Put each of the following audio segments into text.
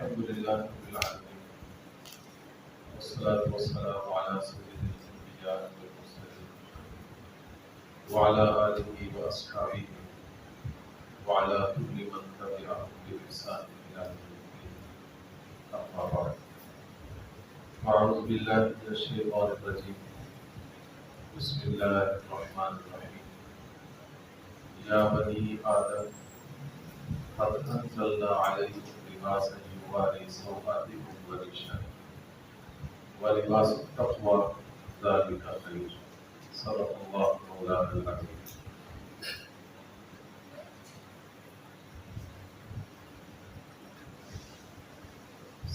الحمد لله رب العالمين والصلاة والسلام على سيد الأنبياء والمرسلين وعلى آله وأصحابه وعلى كل من تبعهم بإحسان إلى يوم الدين أما بعد أعوذ بالله من الشيطان الرجيم بسم الله الرحمن الرحيم يا بني آدم قد أنزلنا عليكم لباسا يواري سوآتكم وريشا ولباس التقوى ذلك خير صدق الله مولانا العظيم.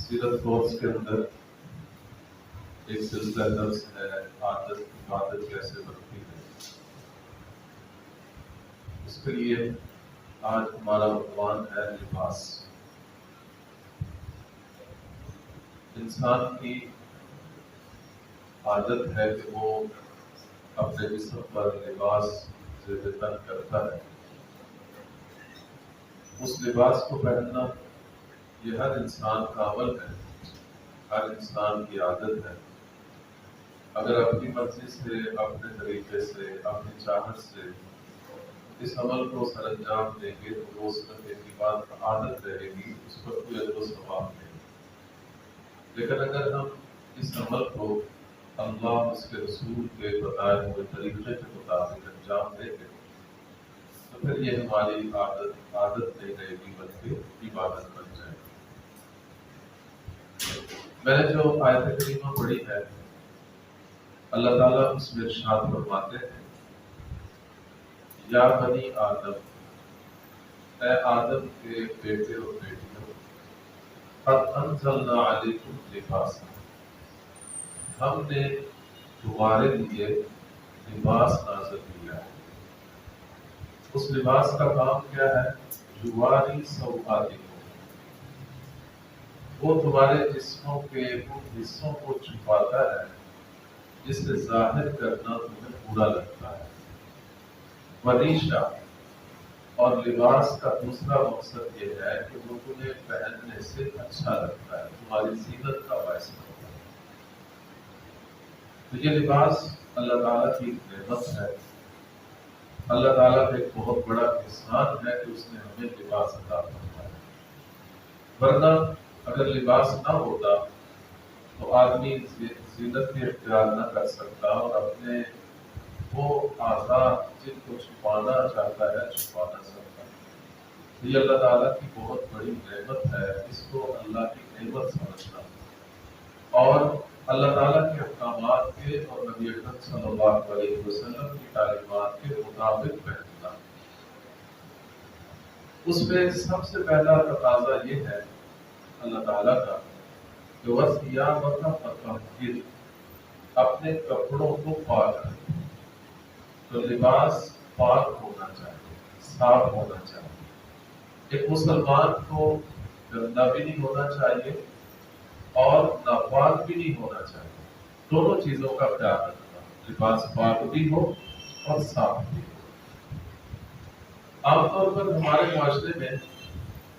سیرت کورس کے اندر ایک سلسلہ درس ہے عادت کیسے بنتی ہے. اس کے لیے آج ہمارا عنوان ہے لباس. انسان کی عادت ہے کہ وہ اپنے جسم پر لباس زیب تن کرتا ہے. اس لباس کو پہننا یہ ہر انسان کا عمل ہے، ہر انسان کی عادت ہے. اگر اپنی مرضی سے، اپنے طریقے سے، اپنی چاہت سے اس عمل کو سر انجام دیں گے تو روز کرنے کی بات عادت رہے گی، اس پر کوئی اجر و ثواب نہیں. لیکن اگر ہم اس عمل کو اللہ اس کے رسول کے بتائے ہوئے طریقے کے مطابق انجام دیں گے تو پھر یہ ہماری عادت نہیں رہے گی بلکہ عبادت بن جائے گی. میں نے جو آیت کریمہ پڑھی ہے اللہ تعالیٰ اس میں ارشاد فرماتے ہیں یا بنی آدم، اے آدم کے بیٹے اور بیٹیوں، قد انزلنا علیکم لباسا، ہم نے تمہارے لیے لباس نازل کیا ہے. اس لباس کا کام کیا ہے؟ یواری سوآتکم، وہ تمہارے جسموں کے ان حصوں کو چھپاتا ہے جس سے ظاہر کرنا تمہیں برا لگتا ہے. وریشا، اور لباس کا دوسرا مقصد یہ ہے کہ وہ تمہیں پہننے سے اچھا لگتا ہے، تمہاری زینت کا باعث بنتا ہے. تو یہ لباس اللہ تعالیٰ کی نعمت ہے. اللہ تعالیٰ کا ایک بہت بڑا احسان ہے کہ اس نے ہمیں لباس عطا فرمایا ہے. ورنہ اگر لباس نہ ہوتا تو آدمی زینت بھی اختیار نہ کر سکتا اور اپنے وہ اعضاء جن کو چھپانا چاہتا ہے چھپا نہ سکتا. یہ اللہ تعالیٰ کی بہت بڑی نعمت ہے، اس کو اللہ کی نعمت سمجھنا اور اللہ تعالیٰ کے احکامات کے اور نبی اکرم صلی اللہ علیہ وسلم کی تعلیمات کے مطابق پہننا. اس میں سب سے پہلا تقاضا یہ ہے اللہ تعالیٰ کا کہ وَثِيَابَكَ فَطَهِّرْ، اپنے کپڑوں کو پاک رکھ. تو لباس پاک ہونا چاہیے، صاف ہونا چاہیے. ایک مسلمان کو گندا بھی نہیں ہونا چاہیے اور ناپاک بھی نہیں ہونا چاہیے. دونوں چیزوں کا خیال رکھنا، لباس پاک بھی ہو اور صاف بھی ہو. عام طور پر ہمارے معاشرے میں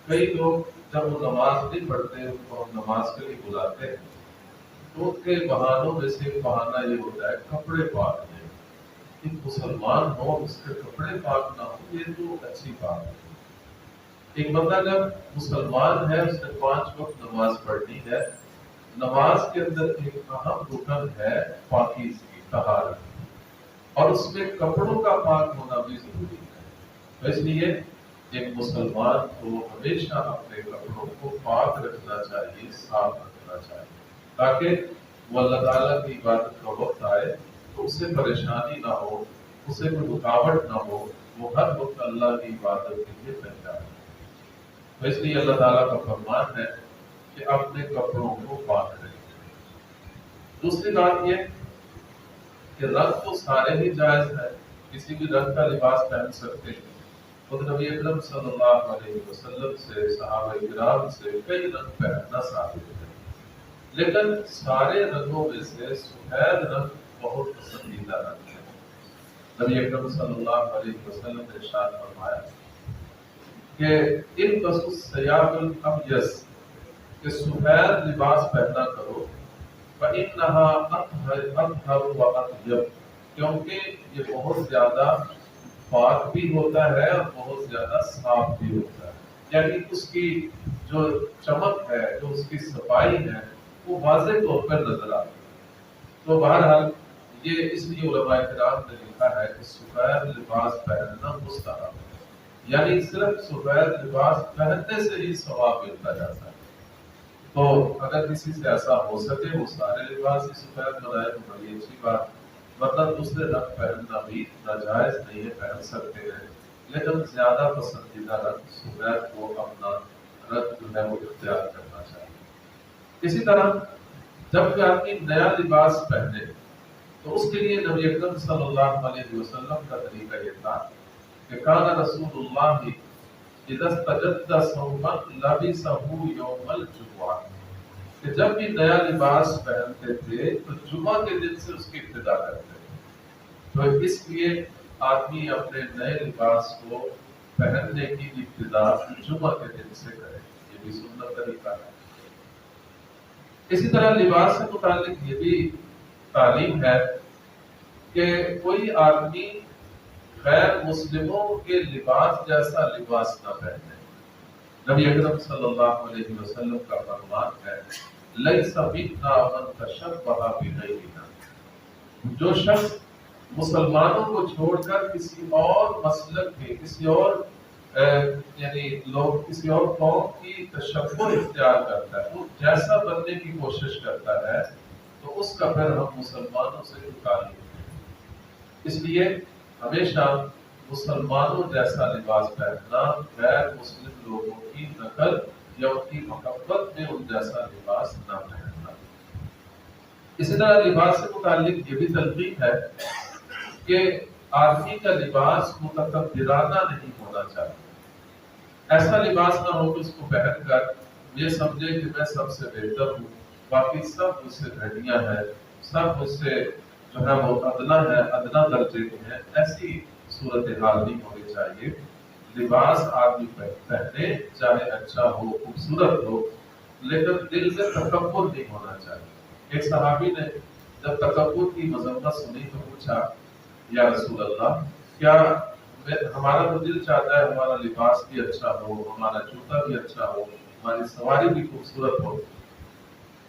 کئی لوگ جب وہ نماز نہیں پڑھتے ان کو ہم نماز کے لیے بلاتے ہیں تو ان کے بہانوں میں سے ایک بہانہ یہ ہوتا ہے کپڑے پاک نہیں. ایک مسلمان ہو اس کے کپڑے پاک نہ ہو یہ تو اچھی بات ہے. ایک بندہ جب مسلمان ہے اس نے 5 وقت نماز پڑھنی ہے. نماز کے اندر ایک اہم رکن ہے پاکیزگی، طہارت، اور اس میں کپڑوں کا پاک ہونا بھی ضروری ہے. تو اس لیے ایک مسلمان کو ہمیشہ اپنے کپڑوں کو پاک رکھنا چاہیے، صاف رکھنا چاہیے تاکہ وہ اللہ تعالیٰ کی عبادت کا وقت آئے تو اسے پریشانی نہ ہو، اسے کوئی رکاوٹ نہ ہو، وہ ہر وقت اللہ کی عبادت کے لیے تیار ہے. تو اس لیے اللہ تعالیٰ کا فرمان ہے کہ اپنے کپڑوں کو پاک رکھیں. دوسری بات یہ کہ رنگ تو سارے ہی جائز ہے، کسی بھی رنگ کا لباس پہن سکتے ہیں. خود نبی اکرم صلی اللہ علیہ وسلم سے، صحابہ کرام سے کئی رنگ پہننا ثابت ہے. لیکن سارے رنگوں میں سے سفید رنگ بہت پسندیدہ رنگ ہے. نبی اکرم صلی اللہ علیہ وسلم نے ارشاد فرمایا کہ البسوا الثياب الابيض، کہ سفید لباس پہنا کرو، فَإِنَّهَا أَطْهَرُ وَأَطْيَبُ، کیونکہ یہ بہت زیادہ پاک بھی ہوتا ہے اور بہت زیادہ صاف بھی ہوتا ہے، یعنی اس کی جو چمک ہے، جو اس کی صفائی ہے، وہ واضح طور پر نظر آتی ہے۔ تو بہرحال یہ اس لیے علماء کرام نے لکھا ہے کہ سفید لباس پہننا مستحب ہے، یعنی صرف سفید لباس پہننے سے ہی ثواب ملتا جاتا ہے۔ تو اگر کسی سے ایسا ہو سکے وہ سارے لباس ہی سفید بنائے تو بڑی اچھی بات، ورنہ دوسرے رنگ پہننا بھی ناجائز نہیں ہے، پہن سکتے ہیں، لیکن زیادہ پسندیدہ رنگ سفید کو اپنا رنگ جو ہے وہ اختیار کرنا چاہیے۔ اسی طرح جب کوئی آدمی نیا لباس پہنے تو اس کے لیے نبی اکرم صلی اللہ علیہ وسلم کا طریقہ یہ تھا کہ کان رسول اللہ اذا استجد ثوبا لبسه یوم الجمعہ، کہ جب بھی نیا لباس پہنتے تھے تو جمعہ کے دن سے اس کی ابتدا کرتے تھے۔ تو اس لیے آدمی اپنے نئے لباس کو پہننے کی ابتدا جمعہ کے دن سے کرے، یہ بھی سنت طریقہ ہے۔ اسی طرح لباس سے متعلق یہ بھی تعلیم ہے کہ کوئی آدمی غیر مسلموں کے لباس جیسا لباس نہ پہنے۔ نبی اکرم صلی اللہ علیہ وسلم کا فرمان ہے لیس منا من تشبہ بغیرنا، جو شخص مسلمانوں کو چھوڑ کر کسی اور مسلک کے، کسی اور یعنی لوگ کسی اور قوم کی تشبہ اختیار کرتا ہے، وہ جیسا بننے کی کوشش کرتا ہے تو اس کا پھر ہم مسلمانوں سے تعلق ہے۔ اس لیے ہمیشہ مسلمانوں جیسا لباس پہننا، غیر مسلم لوگوں کی نقل یا ان کی محبت میں ان جیسا لباس نہ پہننا۔ اسی طرح لباس سے متعلق یہ بھی تلقین ہے کہ آدمی کا لباس متکبرانہ نہیں ہونا چاہیے۔ ایسا لباس نہ ہو کہ اس کو پہن کر یہ سمجھے کہ میں سب سے بہتر ہوں، باقی سب مجھ سے گھٹیا ہے، سب مجھ سے جو ہے وہ ادنا ہے، ادنا درجے کے ہیں۔ ایسی صورتحال نہیں ہونی چاہیے۔ لباس آدمی پہنے چاہے اچھا ہو، خوبصورت ہو، لیکن دل میں تکبر نہیں ہونا چاہیے۔ ایک صحابی نے جب تکبر کی مذمت سنی تو پوچھا یا رسول اللہ، کیا ہمارا تو دل چاہتا ہے ہمارا لباس بھی اچھا ہو، ہمارا جوتا بھی اچھا ہو، ہماری سواری بھی خوبصورت ہو،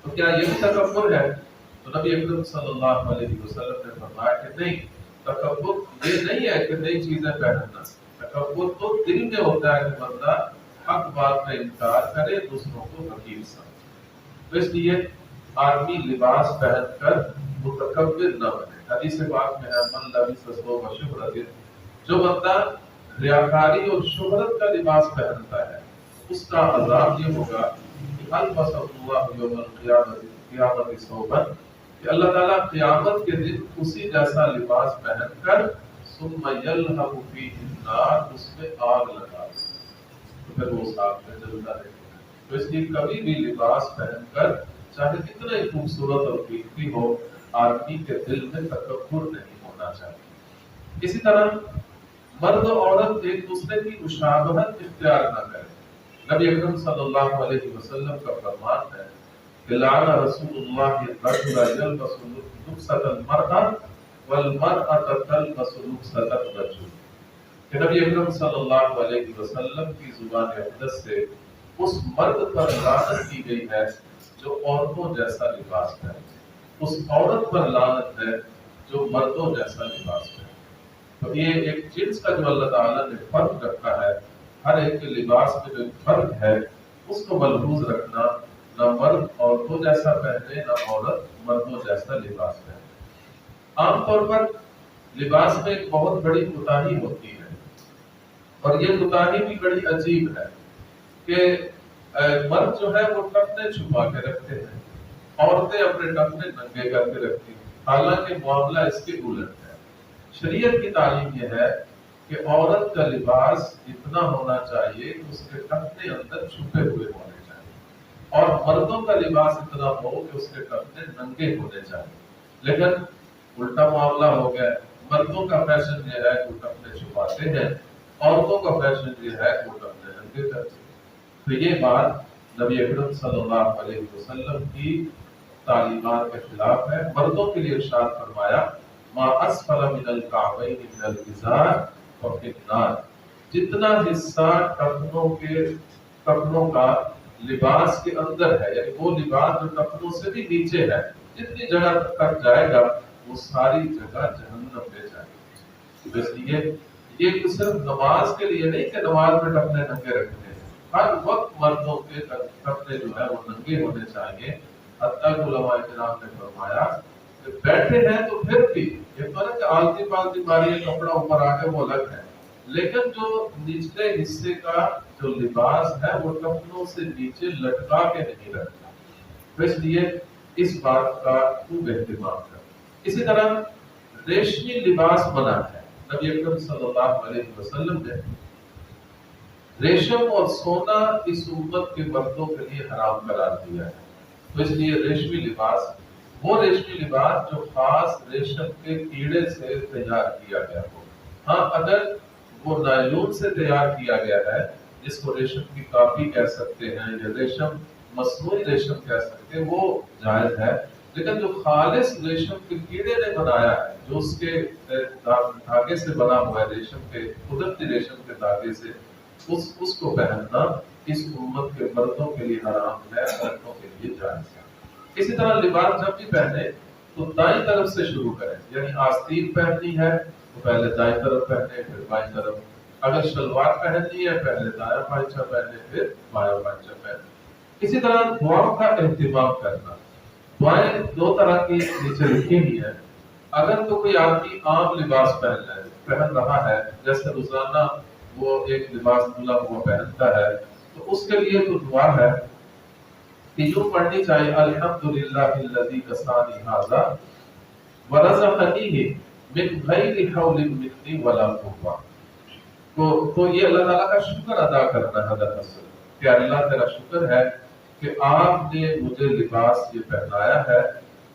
تو کیا یہ بھی تکبر ہے؟ تو نبی اکرم صلی اللہ علیہ وسلم نے فرمایا کہ نہیں، تکبر یہ نہیں ہے کہ نئی چیزیں پہننا، تکبر تو دل میں ہوتا ہے کہ بندہ حق بات کا انکار کرے، دوسروں کو حقیر سمجھے۔ تو اس لیے آدمی لباس پہن کر متکبر نہ بنے۔ حدیث پاک میں ہے من لبس ثوب شہرت، جو بندہ ریاکاری اور شہرت کا لباس پہنتا ہے اس کا عذاب یہ ہوگا کہ البس اللہ یوم القیامت ثوبا، کہ اللہ تعالیٰ قیامت کے دن اسی جیسا لباس پہن کر ثم یلہب فیہ النار، اس میں آگ لگا دے، تو پھر وہ اس آگ میں جلتا رہے گا۔ تو اس لیے کبھی بھی لباس پہن کر چاہے کتنا ہی خوبصورت اور قیمتی ہو، آدمی کے دل میں تکبر نہیں ہونا چاہیے۔ اسی طرح مرد و عورت ایک دوسرے کی مشابہت اختیار نہ کریں۔ نبی اکرم صلی اللہ علیہ وسلم کا فرمان ہے کہ لعن رسول اللہ الرجل یلبس لبسۃ المرأة والمرأة تلبس لبسۃ الرجل، کہ نبی اکرم صلی اللہ علیہ وسلم کی زبان اقدس سے اس مرد پر لعنت کی گئی ہے جو عورتوں جیسا لباس پہنے، اس عورت پر لعنت ہے جو مردوں جیسا لباس پہنے۔ تو یہ ایک جنس کا جو اللہ تعالیٰ نے فرق رکھا ہے، ہر ایک کے لباس میں جو فرق ہے اس کو ملحوظ رکھنا، نہ مرد عورتوں جیسا پہنے نہ عورت مردوں جیسا لباس پہنے۔ عام طور پر لباس میں ایک بہت بڑی کوتاہی ہوتی ہے، اور یہ کوتاہی بھی بڑی عجیب ہے کہ مرد جو ہے وہ ٹخنے چھپا کے رکھتے ہیں، عورتیں اپنے ٹخنے ننگے کر کے رکھتی ہیں، حالانکہ معاملہ اس کے الٹ ہے۔ شریعت کی تعلیم یہ ہے کہ عورت کا لباس اتنا ہونا چاہیے کہ اس کے ٹخنے اندر چھپے ہوئے ہونے چاہیے، اور مردوں کا لباس اتنا ہو کہ اس کے ٹخنے ننگے ہونے چاہیے۔ لیکن الٹا معاملہ ہو گیا، مردوں کا فیشن یہ ہے کہ وہ ٹخنے چھپاتے ہیں، عورتوں کا فیشن یہ ہے کہ وہ ٹخنے ننگے کرتے ہیں۔ تو یہ بات نبی اکرم صلی اللہ علیہ وسلم کی تعلیمات کے خلاف ہے۔ مردوں کے لیے ارشاد فرمایا ما اسفل من الکعبین من الازار ففی النار، جتنا حصہ ٹخنوں کا لباس کے اندر ہے، یعنی وہ لباس جو ٹخنوں سے بھی نیچے ہے، جتنی جگہ تک جائے گا وہ ساری جگہ جہنم میں جائے گا۔ اس لیے یہ صرف نماز کے لیے نہیں کہ نماز میں ٹخنے ننگے رکھنے ہیں، ہر وقت مردوں کے ٹخنے جو ہے وہ ننگے ہونے چاہیے۔ حتیٰ کہ علماء کرام نے فرمایا کہ بیٹھے ہیں تو پھر بھی یہ تو ہے کہ آلتی پالتی ماری کپڑا اوپر آ کے وہ الگ ہے، لیکن جو نچلے حصے کا جو لباس ہے وہ ٹخنوں سے نیچے لٹکا کے نہیں رکھتا، تو اس لیے اس بات کا خوب اہتمام کر۔ اسی طرح ریشمی لباس منع ہے۔ نبی اکرم صلی اللہ علیہ وسلم نے ریشم اور سونا اس امت کے مردوں کے لیے حرام قرار دیا ہے، تو اس لیے ریشمی لباس، وہ ریشمی لباس جو خاص ریشم کے کیڑے سے تیار کیا گیا ہو، ہاں اگر وہ نائلون سے تیار کیا گیا ہے جس کو ریشم کی کاپی کہہ سکتے ہیں یا ریشم مصنوعی ریشم کہہ سکتے ہیں، وہ جائز ہے، لیکن جو خالص ریشم کے کیڑے نے بنایا ہے، جو اس کے دھاگے سے بنا ہوا ہے، ریشم کے قدرتی ریشم کے دھاگے سے، اس کو پہننا اس امت کے مردوں کے لیے حرام ہے، عورتوں کے لیے جائز ہے۔ اسی طرح لباس جب بھی پہنے تو دائیں طرف سے شروع کریں، یعنی آستین پہننی ہے تو پہلے دائیں طرف پہنے پھر بائیں طرف، اگر شلوار پہننی ہے پہلے دایاں پائچہ پہنے پھر بایاں پائچہ پہنے۔ اسی طرح دعاؤں کا اہتمام کرنا، دعائیں دو طرح کی نیچے لکھی ہوئی ہیں۔ اگر تو کوئی آدمی عام لباس پہن رہا ہے، جیسے روزانہ وہ ایک لباس دھلا ہوا پہنتا ہے، تو اس کے لیے تو دعا ہے کہ یوں پڑھنی چاہیے الحمدللہ الذی کسانی ھذا ورزقنیہ من غیر حول منی ولا قوہ، تو یہ اللہ تعالیٰ کا شکر ادا کرنا ہے حضرت حسن کہ اللہ تیرا شکر ہے کہ آپ نے مجھے لباس یہ پہنایا ہے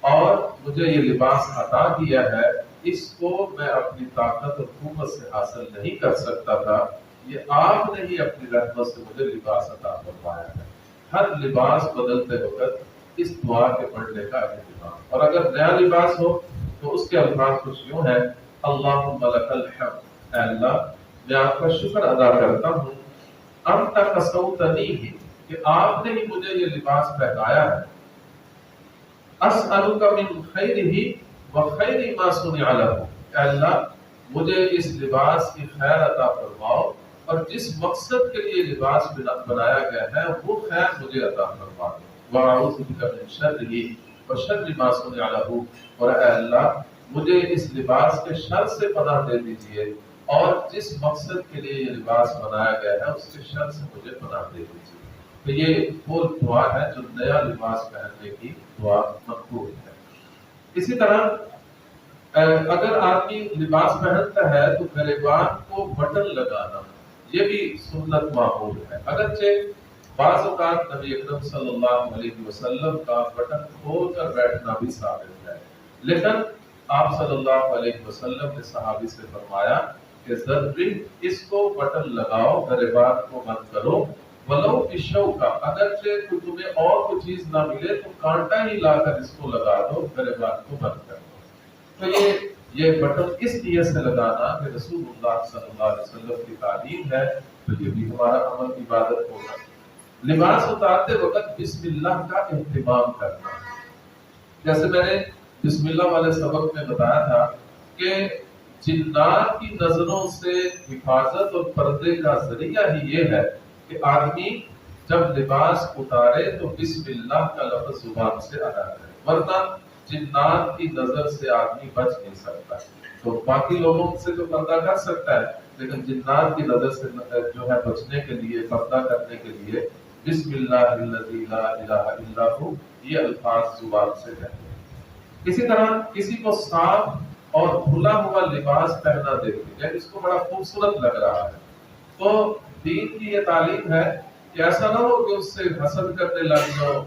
اور مجھے یہ لباس عطا کیا ہے، اس کو میں اپنی طاقت اور قوت سے حاصل نہیں کر سکتا تھا، یہ آپ نے ہی اپنی رحمت سے مجھے لباس عطا فرمایا ہے۔ ہر لباس بدلتے وقت اس دعا کے پڑھنے کا اہتمام، اور اگر نیا لباس ہو تو اس کے الفاظ کچھ یوں ہیں اللہم لک الحمد، اے اللہ میں آپ کا شکر ادا کرتا ہوں، انت کسوتنی ہی کہ آپ نے ہی مجھے یہ لباس پہنایا ہے، اسألک من خیرہ وخیر ما صنع لہ، اے اللہ مجھے اس لباس کی خیر عطا فرماؤ اور جس مقصد کے لیے لباس بنایا گیا ہے وہ خیر مجھے عطا فرما دو، واعوذ بک من شرہ وشر ما صنع لہ، اور اے اللہ مجھے اس لباس کے شر سے پناہ دے دیجئے اور جس مقصد کے لیے یہ لباس بنایا گیا ہے اس کے شر سے مجھے پناہ دے دیجئے۔ تو یہ وہ دعا ہے جو نیا لباس پہننے کی دعا مقبول ہے۔ اسی طرح اگر آدمی لباس پہنتا ہے تو گریبان کو بٹن لگانا یہ بھی سنت معمول ہے، اگرچہ بعض اوقات نبی اکرم صلی اللہ علیہ وسلم کا بٹن کھول کر بیٹھنا بھی ثابت ہے، لیکن آپ صلی اللہ علیہ وسلم نے صحابی سے فرمایا کہ ضروری اس کو بٹن لگاؤ، گریبان کو بند کرو، ولو بشو کا، اگرچہ تمہیں اور کوئی چیز نہ ملے تو کانٹا ہی لا کر اس کو لگا دو، گریبان کو بند کر دو۔ تو یہ بٹن اس نیت سے لگانا کہ رسول اللہ صلی اللہ علیہ وسلم کی تعلیم ہے، تو یہ بھی ہمارا عمل عبادت ہوگا۔ لباس اتارتے وقت بسم اللہ کا اہتمام کرنا، جیسے میں نے بسم اللہ والے سبق میں بتایا تھا کہ جنات کی نظروں سے حفاظت اور پردے کا ذریعہ ہی یہ ہے کہ آدمی جب لباس اتارے تو بسم اللہ کا لفظ زبان سے ادا کرے، ورنہ جنات کی نظر سے آدمی بچ نہیں سکتا۔ تو باقی لوگوں سے تو پردہ کر سکتا ہے، لیکن جنات کی نظر سے جو ہے بچنے کے لیے، پردہ کرنے کے لیے بسم اللہ الذی لا الہ الا ہو یہ الفاظ زبان سے کہتے ہیں۔ اسی طرح کسی کو صاف اور دھلا ہوا لباس پہنا دیکھیں، یعنی اس کو بڑا خوبصورت لگ رہا ہے، تو دین کی یہ تعلیم ہے کہ ایسا نہ ہو کہ اس سے حسد کرنے لگ جاؤ،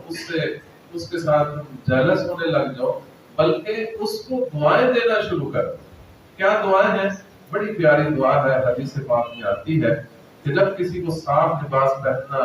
اس کے ساتھ جیلس ہونے لگ جاؤ، بلکہ اس کو دعائیں دینا شروع کر دو۔ کیا دعائیں ہیں؟ بڑی پیاری دعا ہے، حدیث پاک میں آتی ہے کہ جب کسی کو صاف لباس پہننا